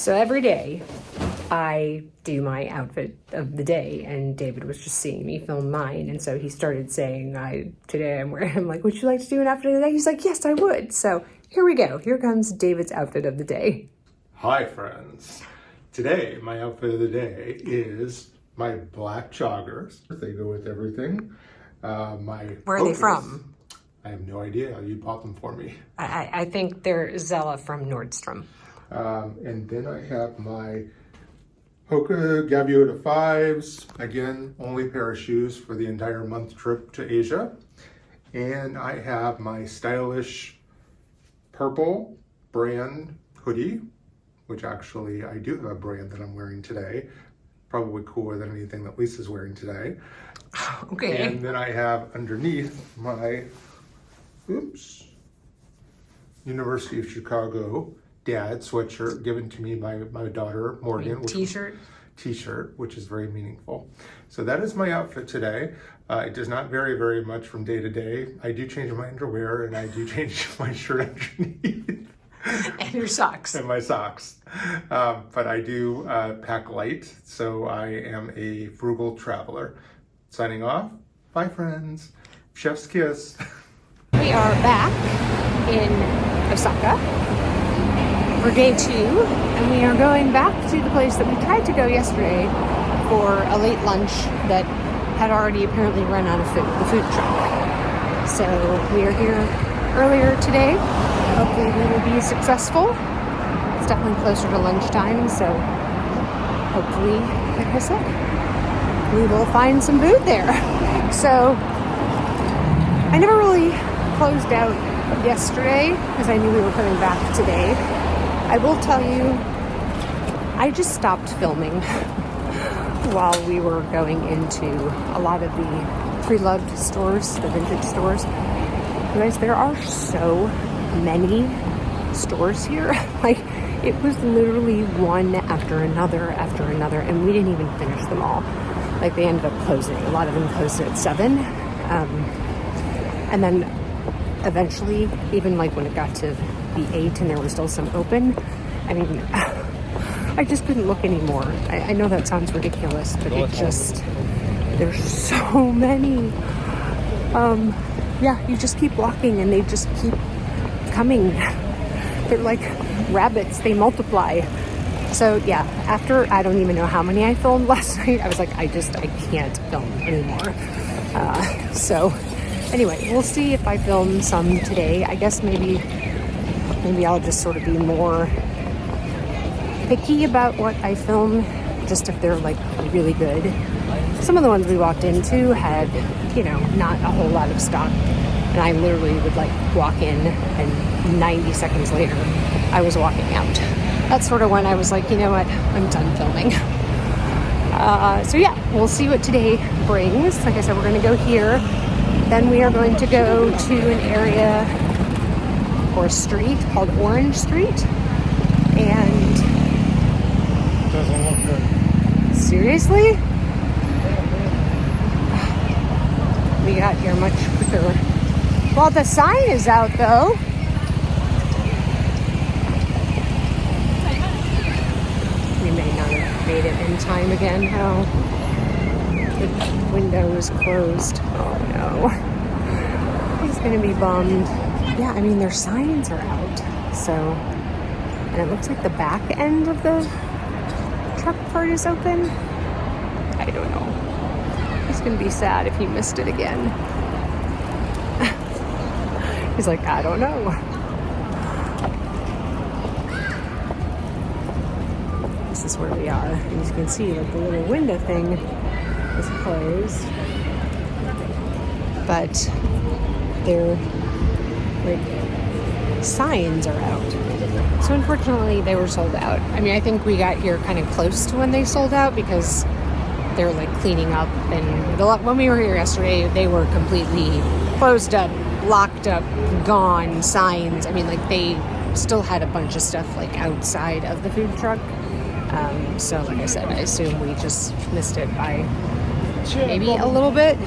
So every day I do my outfit of the day, and David was just seeing me film mine, and so he started saying, today I'm wearing, I'm like, would you like to do an outfit of the day? He's like, yes, I would. So here we go. Here comes David's outfit of the day. Hi friends. Today, my outfit of the day is my black joggers. They go with everything. Where are they from? I have no idea. You bought them for me. I think they're Zella from Nordstrom. And then I have my Hoka Gaviota 5s. Again, only pair of shoes for the entire month trip to Asia. And I have my stylish purple brand hoodie, which actually I do have a brand that I'm wearing today. Probably cooler than anything that Lisa's wearing today. Okay. And then I have underneath my, University of Chicago dad sweatshirt given to me by my daughter Morgan. T-shirt, which is very meaningful. So that is my outfit today. It does not vary very much from day to day. I do change my underwear and I do change my shirt underneath. And your socks. And my socks. But I do pack light, so I am a frugal traveler. Signing off. Bye, friends. Chef's kiss. We are back in Osaka for day 2, and we are going back to the place that we tried to go yesterday for a late lunch that had already apparently run out of food, the food truck. So we are here earlier today. Hopefully we will be successful. It's definitely closer to lunchtime, so hopefully, like I said, we will find some food there. So I never really closed out yesterday because I knew we were coming back today. I will tell you, I just stopped filming while we were going into a lot of the pre-loved stores, the vintage stores. You guys, there are so many stores here. Like, it was literally one after another, and we didn't even finish them all. Like, they ended up closing. A lot of them closed at 7. And then eventually, even like when it got to be 8 and there was still some open, I mean, I just couldn't look anymore. I know that sounds ridiculous, but it just, there's so many. Yeah, you just keep walking and they just keep coming. They're like rabbits, they multiply. So yeah, after I don't even know how many I filmed last night, I was like, I can't film anymore. So anyway, we'll see if I film some today. I guess maybe I'll just sort of be more picky about what I film, just if they're like really good. Some of the ones we walked into had, not a whole lot of stock. And I literally would like walk in and 90 seconds later, I was walking out. That's sort of when I was like, you know what, I'm done filming. So yeah, we'll see what today brings. Like I said, we're gonna go here. Then we are going to go to an area or a street called Orange Street. And Doesn't look good. Seriously? We got here much quicker. Well, the sign is out though. We may not have made it in time again. Oh, the window is closed. Oh no. He's gonna be bummed. Yeah, I mean, their signs are out. So, and it looks like the back end of the truck part is open. I don't know. He's gonna be sad if he missed it again. He's like, I don't know. This is where we are. And as you can see, like, the little window thing is closed. But their like signs are out. So unfortunately, they were sold out. I mean, I think we got here kind of close to when they sold out because they're like cleaning up. And when we were here yesterday, they were completely closed up, locked up, gone, signs. I mean, like, they still had a bunch of stuff like outside of the food truck. So like I said, I assume we just missed it by maybe a little bit.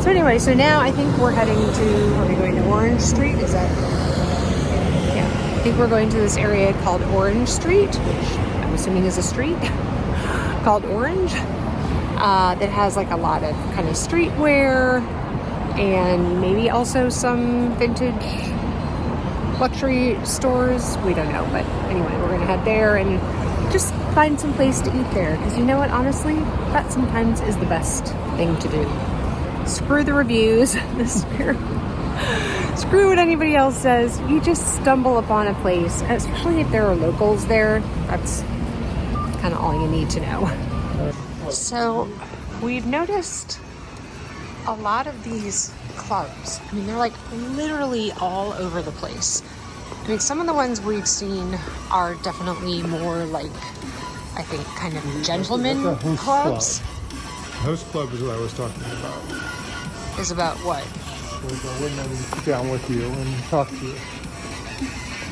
So anyway, so now I think we're heading to, are we going to Orange Street? Is that, yeah. think we're going to this area called Orange Street, which I'm assuming is a street called Orange, that has like a lot of kind of streetwear and maybe also some vintage luxury stores. We don't know, but anyway, we're gonna head there and just find some place to eat there, because you know what, honestly, that sometimes is the best thing to do. Screw the reviews. Screw what anybody else says. You just stumble upon a place, especially if there are locals there. That's kind of all you need to know. So we've noticed a lot of these clubs. I mean, they're like literally all over the place. I mean, some of the ones we've seen are definitely more like, I think, kind of gentleman clubs. Host club is what I was talking about. Is about what? There's a woman sit down with you and talk to you.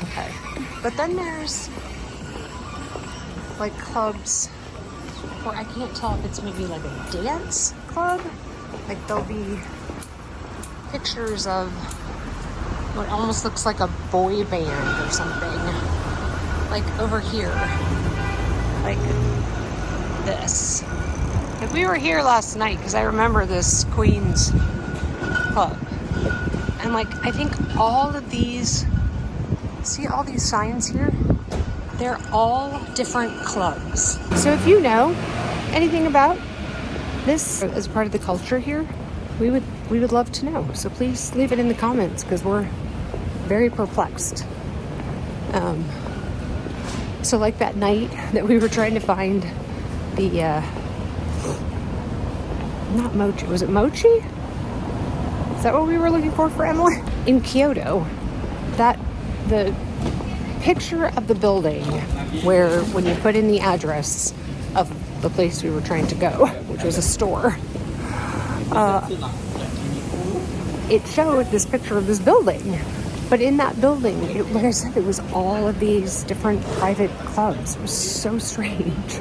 Okay. But then there's like clubs where I can't tell if it's maybe like a dance club. Like there'll be pictures of what almost looks like a boy band or something. Like over here. Like this. Like we were here last night because I remember this Queen's club. And like, I think all of these, see all these signs here? They're all different clubs. So if you know anything about this as part of the culture here, we would love to know. So please leave it in the comments, because we're very perplexed. So like that night that we were trying to find the, not mochi, was it mochi? Is that what we were looking for Emily? In Kyoto, the picture of the building where when you put in the address of the place we were trying to go, which was a store, it showed this picture of this building. But in that building, like I said, it was all of these different private clubs. It was so strange.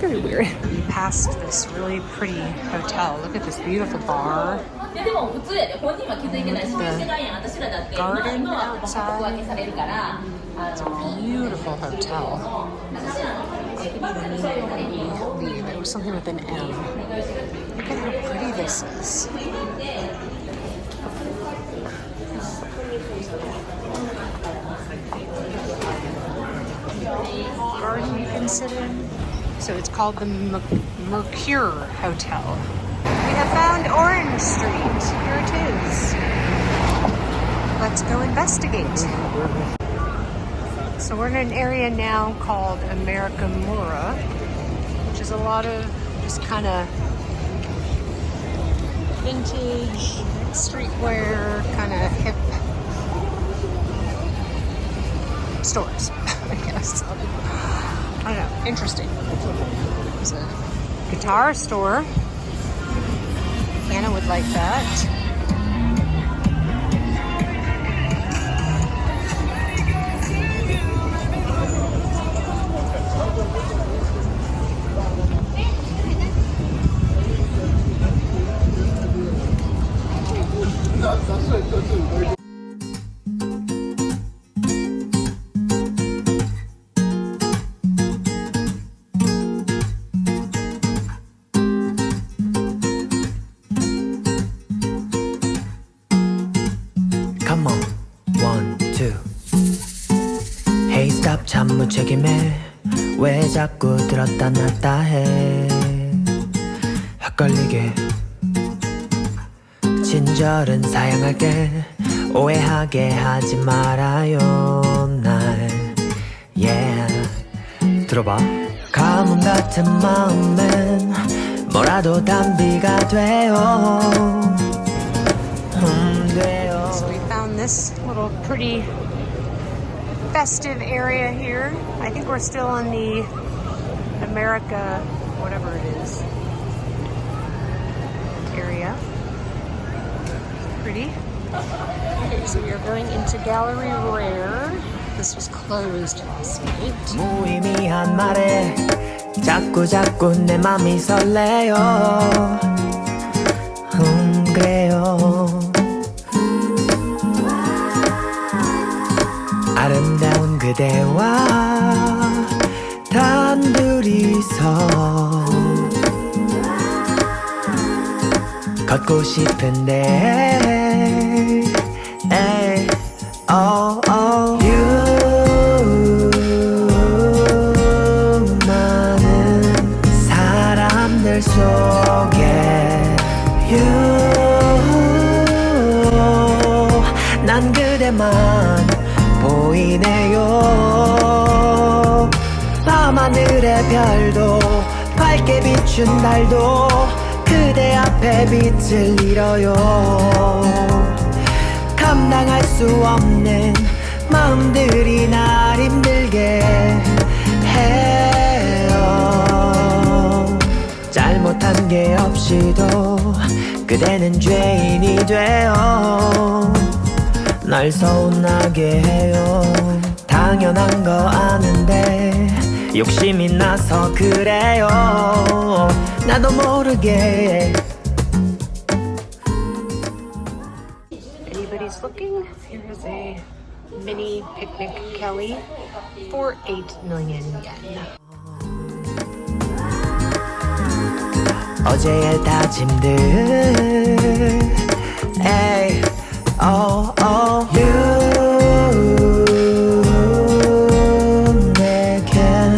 Very weird. We passed this really pretty hotel. Look at this beautiful bar. The garden outside. It's a beautiful hotel. I'll give you the name when we leave. It was something with an M. Look at how pretty this is. Garden you can sit in. So it's called the Mercure Hotel. We have found Orange Street. Here it is. Let's go investigate. So we're in an area now called Amerikamura, which is a lot of just kind of vintage, streetwear, kind of hip stores, I guess. I don't know, interesting. There's a guitar store. Anna would like that. Come on, 1, 2. Hey stop 참 무책임해 왜 자꾸 들었다 놨다 해 헷갈리게 친절은 사양할게 오해하게 하지 말아요 날 yeah 들어봐 가뭄 같은 마음엔 뭐라도 단비가 돼요 돼요. So we found this little pretty festive area here. I think we're still in the America, whatever it is, area. Pretty. Okay, so we are going into Gallery Rare. This was closed last night. 무의미한 말에 자꾸 내 맘이 설레요 그래요 그대와 단둘이서 걷고 싶은데 에이, 많은 사람들 속에 난 그대만 보이네요. 밤하늘의 별도 밝게 비춘 달도 그대 앞에 빛을 잃어요. 감당할 수 없는 마음들이 날 힘들게 해요. 잘못한 게 없이도 그대는 죄인이 되어 날 서운하게 해요. 당연한 거 아는데 욕심이 나서 그래요. 나도 모르게. Anybody's looking? Here's a mini picnic Kelly for 8 million yen. 어제의 다짐들 에이, 내겐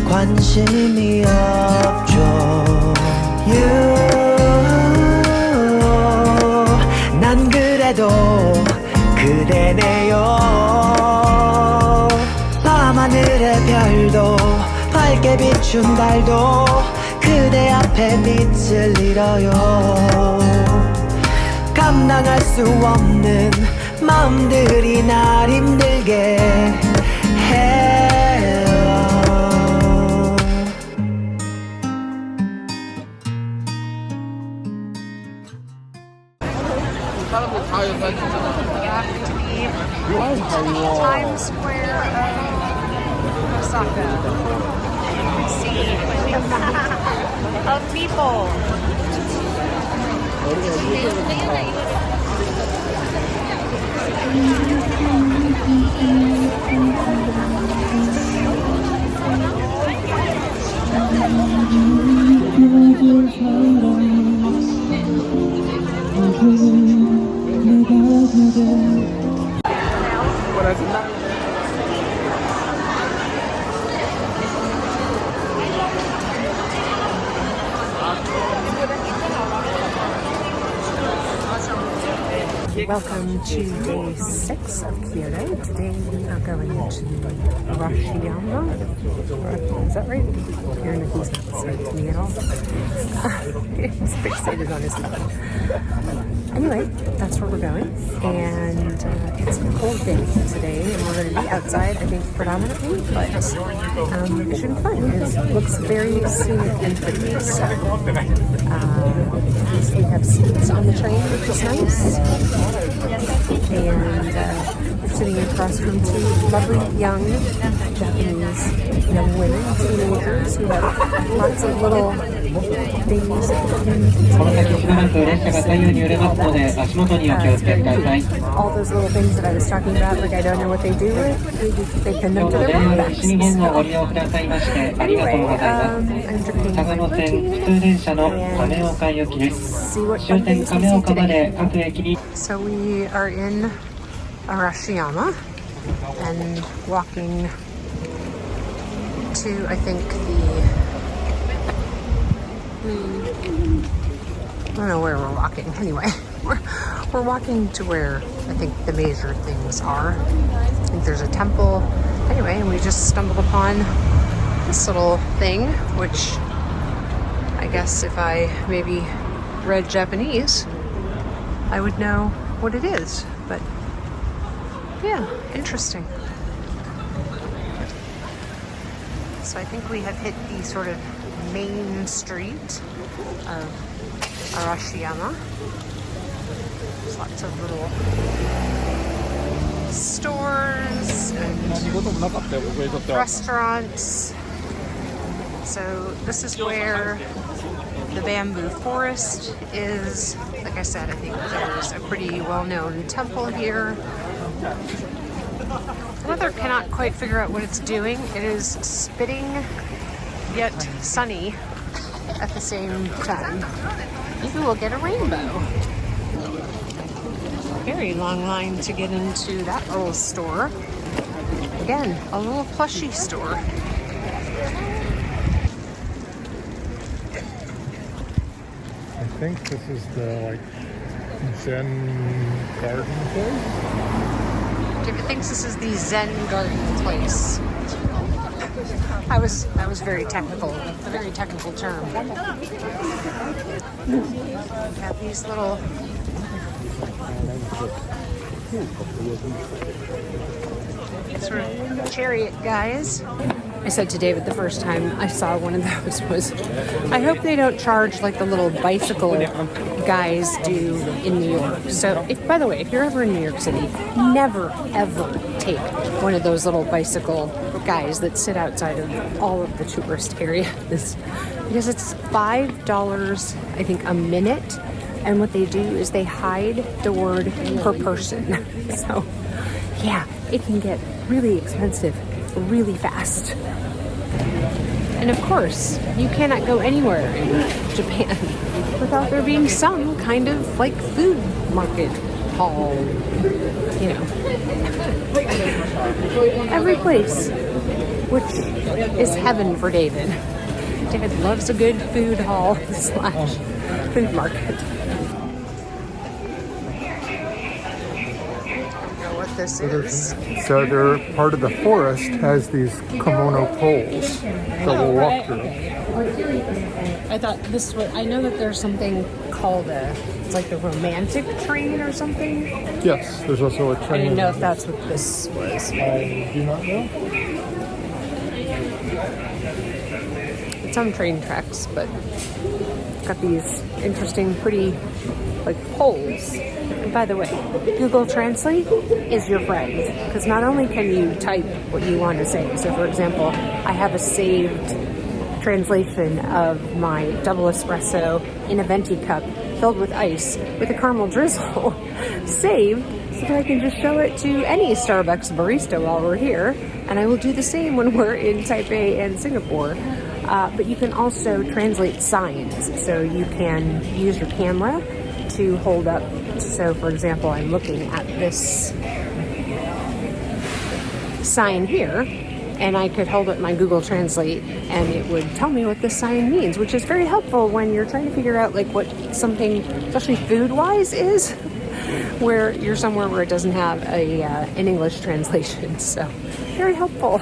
관심이 없죠. 난 그래도 그대네요. 밤하늘의 별도 밝게 비춘 달도 그대 앞에 빛을 잃어요. 감당할 수 없는 마음들이 날 힘들게 해요. Times Square of Osaka. See of people. Welcome to day 6 of Kyoto. Today we are going to Arishiyama. Is that right? Aaron, he's not listening to me at all. He's fixated on his phone. Anyway, that's where we're going. And it's a cold day today, and we're going to be outside, I think, predominantly, but it should be fun. It looks very scenic and pretty. So, we have seats on the train, which is nice. And we're sitting across from two lovely young Japanese young women, teenagers, who have lots of little things that all those little things that I was talking about, like I don't know what they do with, they pin them to their backpacks. Anyway, I'm drinking my protein and see what fun things we see today. So we are in Arishiyama and walking to, I think, I don't know where we're walking. Anyway, we're walking to where I think the major things are. I think there's a temple. Anyway, and we just stumbled upon this little thing, which I guess if I maybe read Japanese, I would know what it is. But yeah, interesting. So I think we have hit the sort of main street of Arishiyama. There's lots of little stores and restaurants. So this is where the bamboo forest is. Like I said, I think there's a pretty well-known temple here. weather cannot quite figure out what it's doing. It is spitting yet sunny at the same time. Maybe we'll get a rainbow. Very long line to get into that little store. Again, a little plushy store. I think this is the Zen garden place. David thinks this is the Zen garden place. I was very technical. A very technical term. Got these little sort of chariot guys. I said to David the first time I saw one of those was, I hope they don't charge like the little bicycle guys do in New York. So, by the way, if you're ever in New York City, never ever take one of those little bicycle guys that sit outside of all of the tourist areas, because it's $5, I think, a minute. And what they do is they hide the word per person. So, yeah, it can get really expensive really fast. And of course, you cannot go anywhere in Japan without there being some kind of like food market hall, you know. Every place, which is heaven for David. David loves a good food hall / food market. This is. So they're part of the forest has these kimono poles that we'll walk through. I thought this was, I know that there's something called it's like the romantic train or something. Yes, there's also a train. I didn't know if that's what this was. I do not know. It's on train tracks, but got these interesting, pretty, like poles. And by the way, Google Translate is your friend, because not only can you type what you want to say. So, for example, I have a saved translation of my double espresso in a venti cup filled with ice with a caramel drizzle saved, so that I can just show it to any Starbucks barista while we're here. And I will do the same when we're in Taipei and Singapore. But you can also translate signs. So you can use your camera to hold up. So for example, I'm looking at this sign here, and I could hold up my Google Translate and it would tell me what this sign means, which is very helpful when you're trying to figure out like what something, especially food-wise, is, where you're somewhere where it doesn't have an English translation. So very helpful.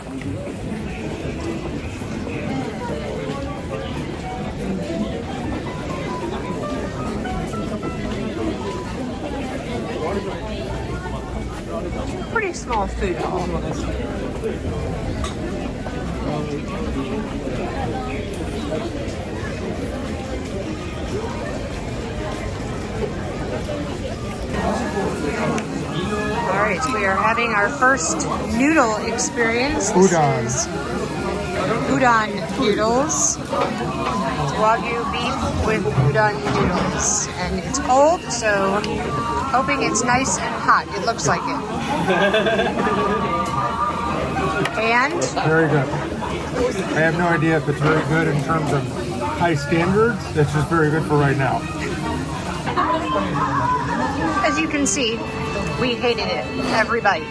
Pretty small food hall. All right, we are having our first noodle experience. Udon. This is udon noodles. It's Wagyu beef with udon noodles. And it's cold, so hoping it's nice and hot. It looks like it. And? Very good. I have no idea if it's very good in terms of high standards. It's just very good for right now. As you can see, we hated it. Every bite.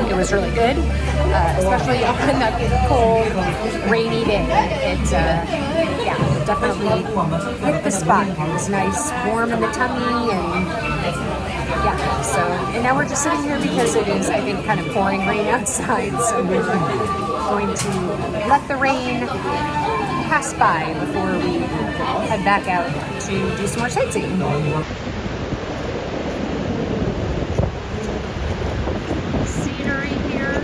It was really good, especially on that cold, rainy day. It, yeah, definitely hit the spot. It was nice, warm in the tummy, and yeah. So, and now we're just sitting here because it is, I think, kind of pouring rain outside. So we're going to let the rain pass by before we head back out to do some more sightseeing. Scenery here.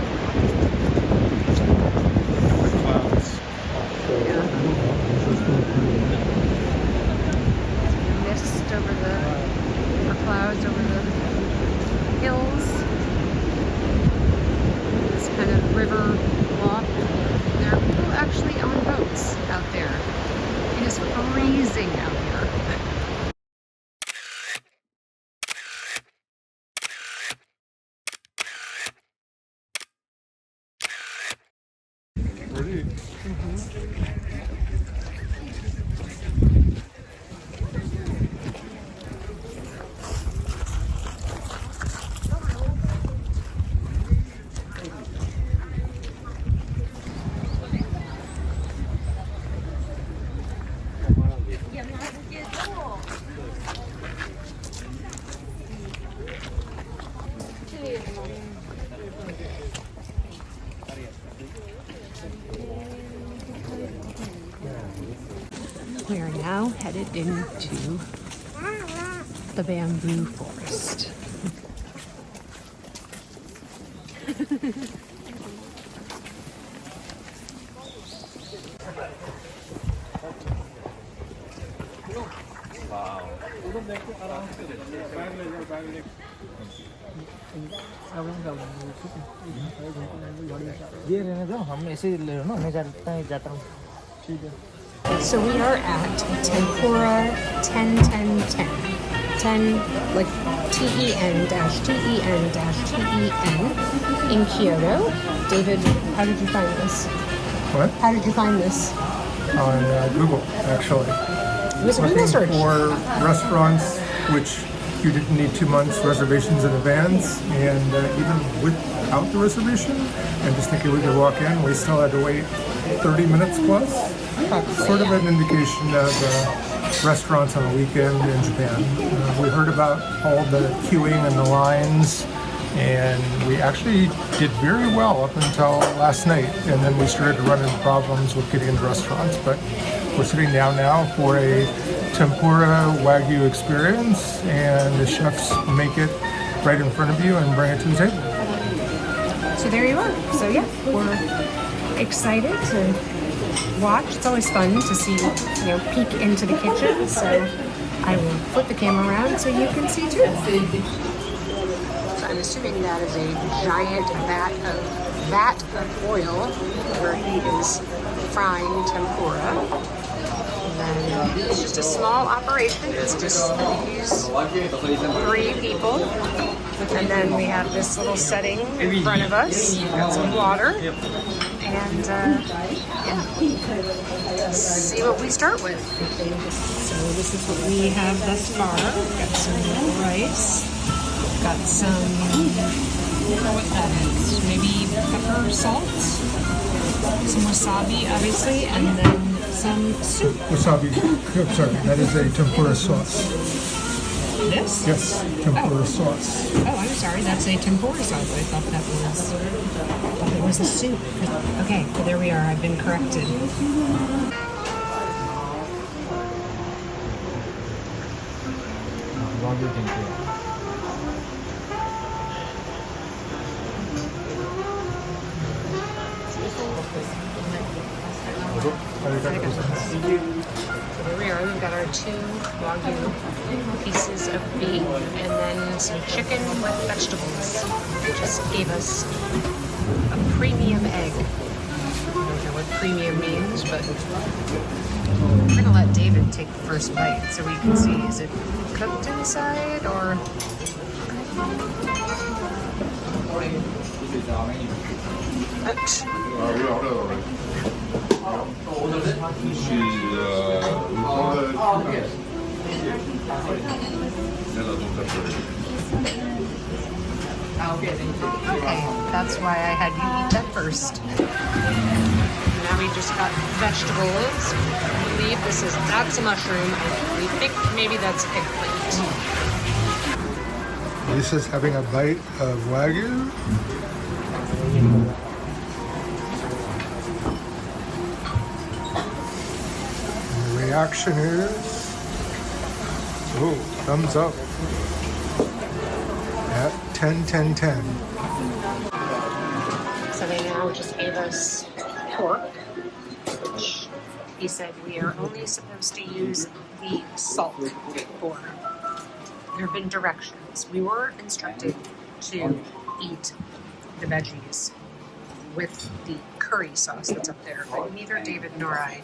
Yeah. Mist over or clouds over the hills. This kind of river walk. There are people actually on boats out there. It is freezing out here. pretty. We are now headed into the bamboo forest. ये रहने दो हम ऐसे ही ले लो ना मैं जाता हूँ ठीक है So we are at Tempura 10-10-10. 10 like TEN-TEN-TEN in Kyoto. David, how did you find this? What? How did you find this? On Google, actually. It was a Google Looking search. for restaurants which you didn't need 2 months reservations in advance, and even without the reservation, and just thinking we could walk in, we still had to wait 30 minutes plus. Sort of an indication of restaurants on a weekend in Japan. We heard about all the queuing and the lines, and we actually did very well up until last night, and then we started to run into problems with getting into restaurants. But we're sitting down now for a tempura wagyu experience, and the chefs make it right in front of you and bring it to the table. So there you are. So yeah, we're excited to watch. It's always fun to see, peek into the kitchen. So I will flip the camera around so you can see too. So I'm assuming that is a giant vat of oil where he is frying tempura. And then it's just a small operation. It's just these 3 people. And then we have this little setting in front of us. We've got some water. And see what we start with. So this is what we have thus far. We've got some rice. We've got some, I don't know what that is. Maybe pepper, salt. Some wasabi, obviously, and then some soup. Wasabi, sorry, that is a tempura sauce. This? Yes, tempura sauce. Oh, I'm sorry. That's a tempura sauce. I thought it was a soup. Okay, well, there we are. I've been corrected. So here we are. We've got our 2 wagyu pieces of beef and then some chicken with vegetables. They just gave us a premium egg. I don't know what premium means, but we're gonna let David take the first bite so we can see, is it cooked inside or? Ouch. Okay, that's why I had you eat that first. Now we just got vegetables. I believe that's a mushroom. We think maybe that's eggplant. Lisa's having a bite of wagyu. And the reaction is, oh, thumbs up. At 10-10-10. So they now just gave us pork, which he said we are only supposed to use the salt for. There have been directions. We were instructed to eat the veggies with the curry sauce that's up there, but neither David nor I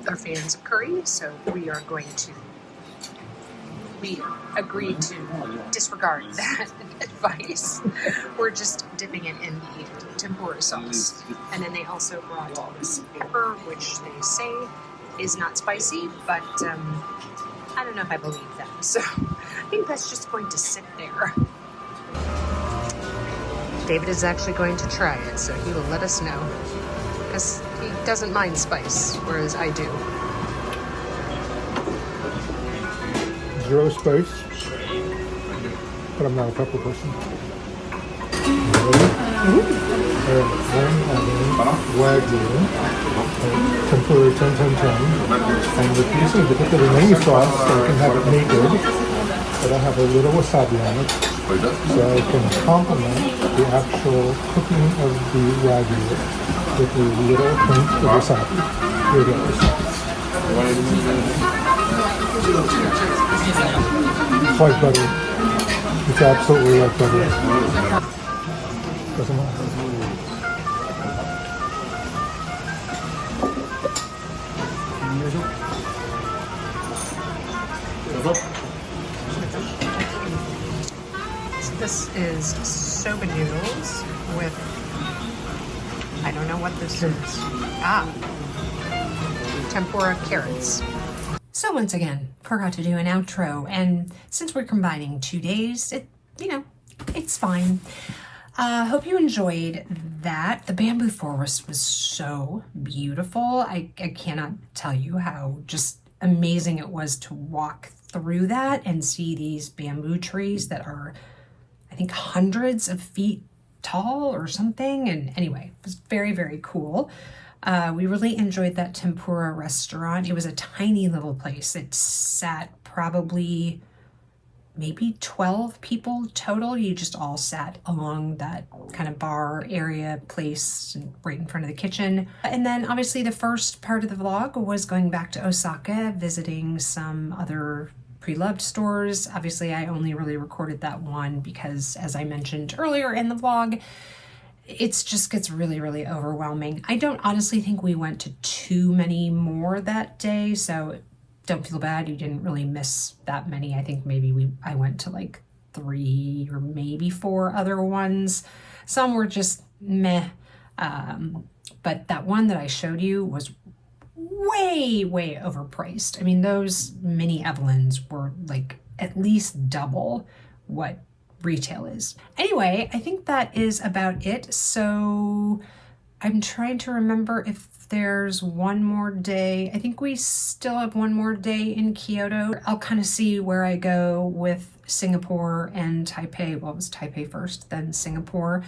are fans of curry, so we are going to we agreed to disregard that advice. We're just dipping it in the tempura sauce. And then they also brought this pepper, which they say is not spicy, but I don't know if I believe them. So I think that's just going to sit there. David is actually going to try it, so he will let us know. Because he doesn't mind spice, whereas I do. Zero spice, but I'm not a pepper person. Then having Wagyu, tempura 10-10-10, and refusing to put it in any sauce so I can have it naked, but I have a little wasabi on it, so I can complement the actual cooking of the Wagyu with a little hint of wasabi. Here it goes. It's like butter. It's absolutely like butter. Doesn't matter. So this is soba noodles with, I don't know what this is. Tempura carrots. So once again, forgot to do an outro, and since we're combining 2 days, it's fine. Hope you enjoyed that. The bamboo forest was so beautiful. I cannot tell you how just amazing it was to walk through that and see these bamboo trees that are, I think, hundreds of feet tall or something. And anyway, it was very, very cool. We really enjoyed that tempura restaurant. It was a tiny little place. It sat probably maybe 12 people total. You just all sat along that kind of bar area place right in front of the kitchen. And then obviously the first part of the vlog was going back to Osaka, visiting some other pre-loved stores. Obviously I only really recorded that one because, as I mentioned earlier in the vlog, it just gets really, really overwhelming. I don't honestly think we went to too many more that day, so don't feel bad. You didn't really miss that many. I think maybe I went to like 3 or maybe 4 other ones. Some were just meh. But that one that I showed you was way, way overpriced. I mean, those mini Evelyns were like at least double what retail is. Anyway, I think that is about it. So I'm trying to remember if there's one more day. I think we still have one more day in Kyoto. I'll kind of see where I go with Singapore and Taipei. Well, it was Taipei first, then Singapore.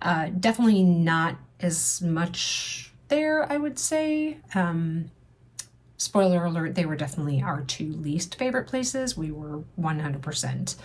Definitely not as much there, I would say. Spoiler alert, they were definitely our 2 least favorite places. We were 100%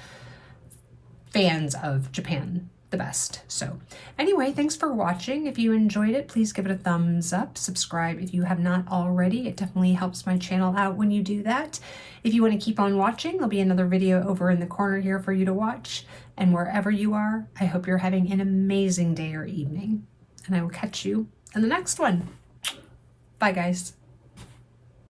fans of Japan the best. So anyway, thanks for watching. If you enjoyed it, please give it a thumbs up. Subscribe if you have not already. It definitely helps my channel out when you do that. If you want to keep on watching, there'll be another video over in the corner here for you to watch. And wherever you are, I hope you're having an amazing day or evening. And I will catch you in the next one. Bye, guys.